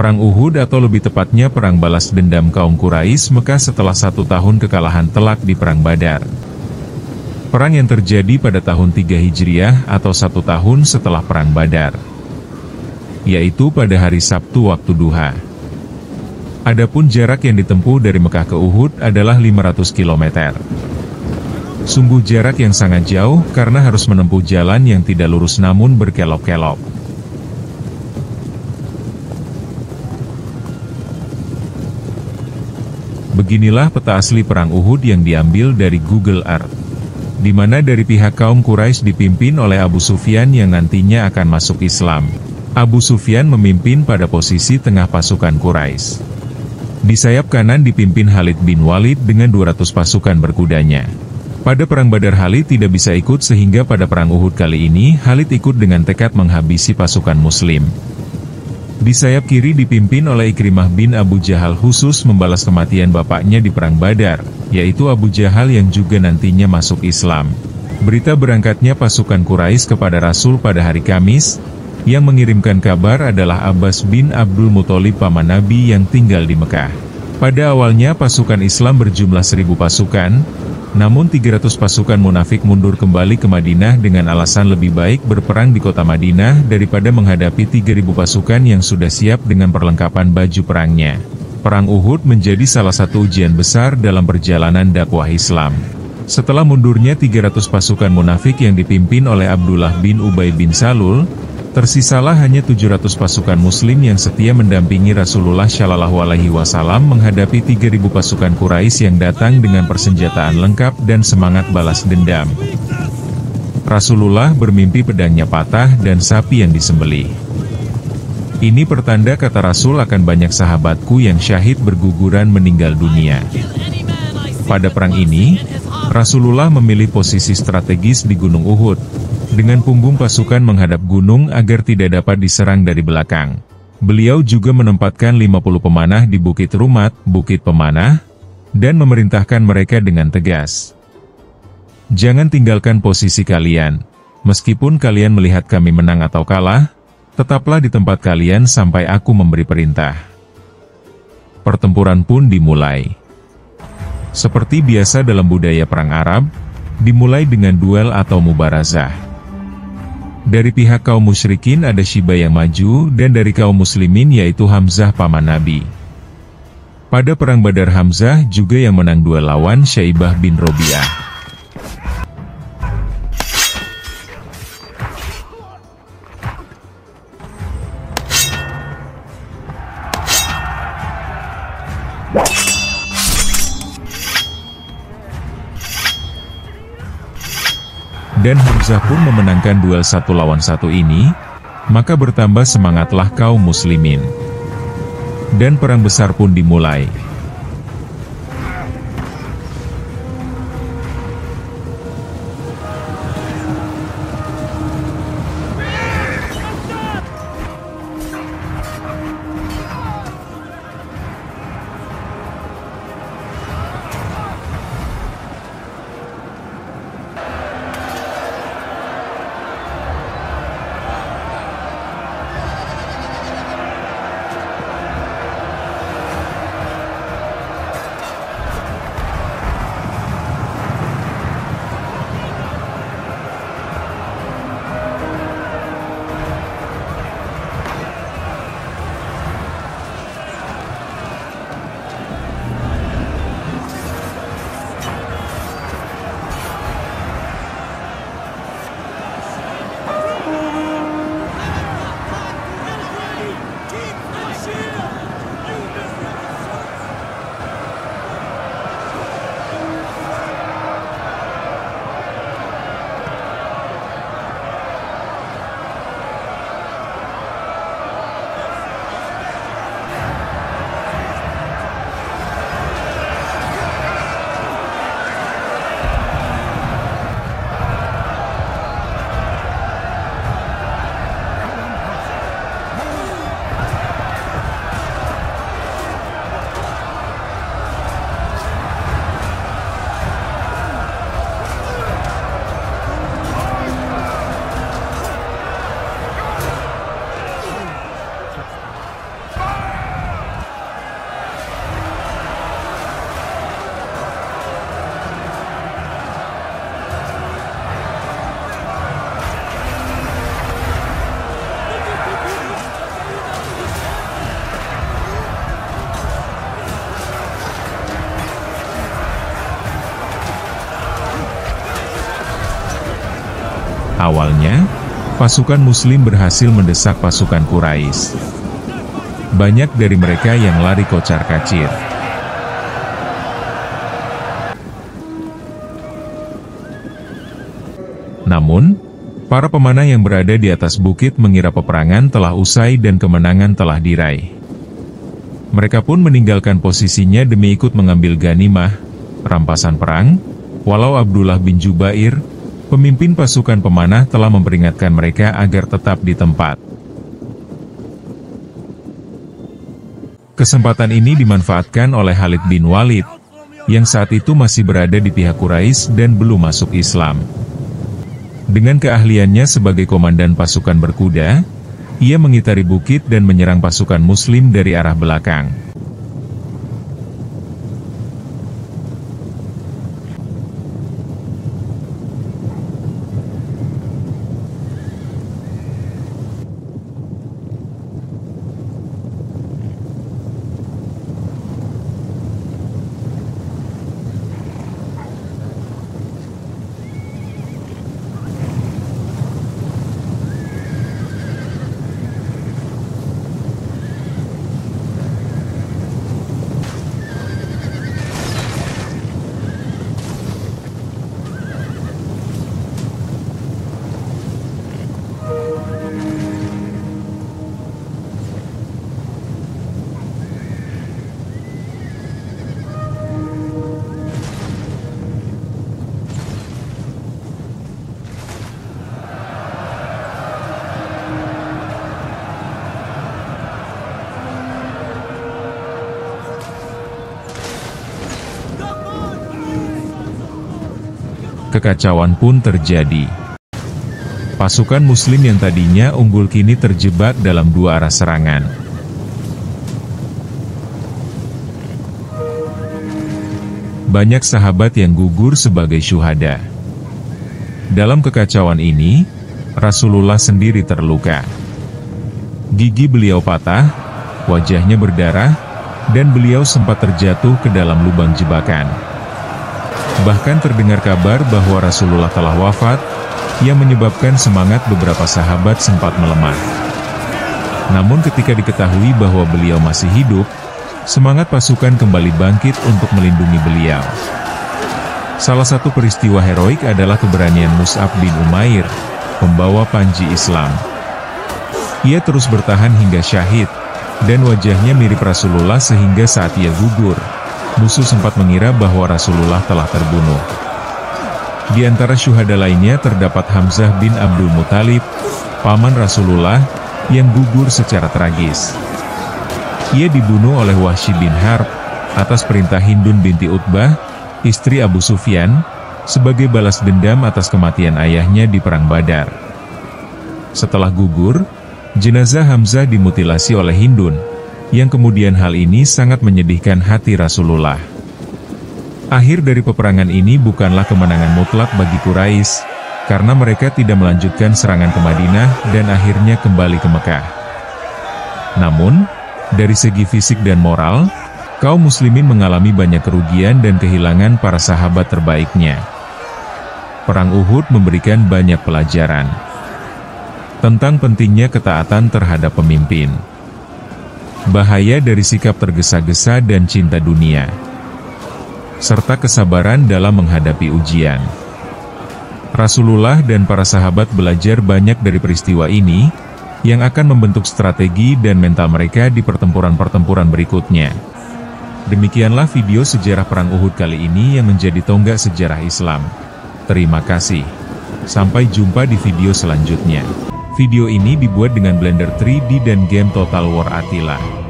Perang Uhud atau lebih tepatnya perang balas dendam kaum Quraisy Mekah setelah 1 tahun kekalahan telak di Perang Badar. Perang yang terjadi pada tahun 3 Hijriah atau 1 tahun setelah Perang Badar, yaitu pada hari Sabtu waktu duha. Adapun jarak yang ditempuh dari Mekah ke Uhud adalah 500 km. Sungguh jarak yang sangat jauh karena harus menempuh jalan yang tidak lurus namun berkelok-kelok. Beginilah peta asli Perang Uhud yang diambil dari Google Earth, di mana dari pihak kaum Quraisy dipimpin oleh Abu Sufyan yang nantinya akan masuk Islam. Abu Sufyan memimpin pada posisi tengah pasukan Quraisy. Di sayap kanan dipimpin Khalid bin Walid dengan 200 pasukan berkudanya. Pada Perang Badar Khalid tidak bisa ikut sehingga pada Perang Uhud kali ini Khalid ikut dengan tekad menghabisi pasukan Muslim. Di sayap kiri dipimpin oleh Ikrimah bin Abu Jahal khusus membalas kematian bapaknya di Perang Badar, yaitu Abu Jahal yang juga nantinya masuk Islam. Berita berangkatnya pasukan Quraisy kepada Rasul pada hari Kamis, yang mengirimkan kabar adalah Abbas bin Abdul Muthalib paman Nabi yang tinggal di Mekah. Pada awalnya pasukan Islam berjumlah 1000 pasukan, namun 300 pasukan munafik mundur kembali ke Madinah dengan alasan lebih baik berperang di kota Madinah daripada menghadapi 3000 pasukan yang sudah siap dengan perlengkapan baju perangnya. Perang Uhud menjadi salah satu ujian besar dalam perjalanan dakwah Islam. Setelah mundurnya 300 pasukan munafik yang dipimpin oleh Abdullah bin Ubay bin Salul, tersisalah hanya 700 pasukan Muslim yang setia mendampingi Rasulullah Shallallahu Alaihi Wasallam menghadapi 3000 pasukan Quraisy yang datang dengan persenjataan lengkap dan semangat balas dendam. Rasulullah bermimpi pedangnya patah dan sapi yang disembelih. Ini pertanda kata Rasul akan banyak sahabatku yang syahid berguguran meninggal dunia. Pada perang ini, Rasulullah memilih posisi strategis di Gunung Uhud, dengan punggung pasukan menghadap gunung agar tidak dapat diserang dari belakang. Beliau juga menempatkan 50 pemanah di Bukit Rumat, Bukit Pemanah, dan memerintahkan mereka dengan tegas. Jangan tinggalkan posisi kalian. Meskipun kalian melihat kami menang atau kalah, tetaplah di tempat kalian sampai aku memberi perintah. Pertempuran pun dimulai. Seperti biasa dalam budaya perang Arab, dimulai dengan duel atau mubarazah. Dari pihak kaum musyrikin ada Syiba yang maju dan dari kaum muslimin yaitu Hamzah paman Nabi. Pada Perang Badar Hamzah juga yang menang duel lawan Syaibah bin Robi'ah. Dan Hamzah pun memenangkan duel 1 lawan 1 ini, maka bertambah semangatlah kaum muslimin. Dan perang besar pun dimulai. Awalnya, pasukan Muslim berhasil mendesak pasukan Quraisy. Banyak dari mereka yang lari kocar-kacir. Namun, para pemanah yang berada di atas bukit mengira peperangan telah usai dan kemenangan telah diraih. Mereka pun meninggalkan posisinya demi ikut mengambil ghanimah, rampasan perang, walau Abdullah bin Jubair, pemimpin pasukan pemanah, telah memperingatkan mereka agar tetap di tempat. Kesempatan ini dimanfaatkan oleh Khalid bin Walid, yang saat itu masih berada di pihak Quraisy dan belum masuk Islam. Dengan keahliannya sebagai komandan pasukan berkuda, ia mengitari bukit dan menyerang pasukan Muslim dari arah belakang. Kekacauan pun terjadi. Pasukan Muslim yang tadinya unggul kini terjebak dalam dua arah serangan. Banyak sahabat yang gugur sebagai syuhada. Dalam kekacauan ini, Rasulullah sendiri terluka. Gigi beliau patah, wajahnya berdarah, dan beliau sempat terjatuh ke dalam lubang jebakan. Bahkan terdengar kabar bahwa Rasulullah telah wafat, yang menyebabkan semangat beberapa sahabat sempat melemah. Namun ketika diketahui bahwa beliau masih hidup, semangat pasukan kembali bangkit untuk melindungi beliau. Salah satu peristiwa heroik adalah keberanian Mus'ab bin Umair, pembawa panji Islam. Ia terus bertahan hingga syahid, dan wajahnya mirip Rasulullah sehingga saat ia gugur, musuh sempat mengira bahwa Rasulullah telah terbunuh. Di antara syuhada lainnya terdapat Hamzah bin Abdul Muthalib, paman Rasulullah, yang gugur secara tragis. Ia dibunuh oleh Wahsy bin Harb, atas perintah Hindun binti Utbah, istri Abu Sufyan, sebagai balas dendam atas kematian ayahnya di Perang Badar. Setelah gugur, jenazah Hamzah dimutilasi oleh Hindun, yang kemudian hal ini sangat menyedihkan hati Rasulullah. Akhir dari peperangan ini bukanlah kemenangan mutlak bagi Quraisy, karena mereka tidak melanjutkan serangan ke Madinah dan akhirnya kembali ke Mekah. Namun, dari segi fisik dan moral, kaum muslimin mengalami banyak kerugian dan kehilangan para sahabat terbaiknya. Perang Uhud memberikan banyak pelajaran tentang pentingnya ketaatan terhadap pemimpin, bahaya dari sikap tergesa-gesa dan cinta dunia, serta kesabaran dalam menghadapi ujian. Rasulullah dan para sahabat belajar banyak dari peristiwa ini, yang akan membentuk strategi dan mental mereka di pertempuran-pertempuran berikutnya. Demikianlah video sejarah Perang Uhud kali ini yang menjadi tonggak sejarah Islam. Terima kasih. Sampai jumpa di video selanjutnya. Video ini dibuat dengan Blender 3D dan game Total War Attila.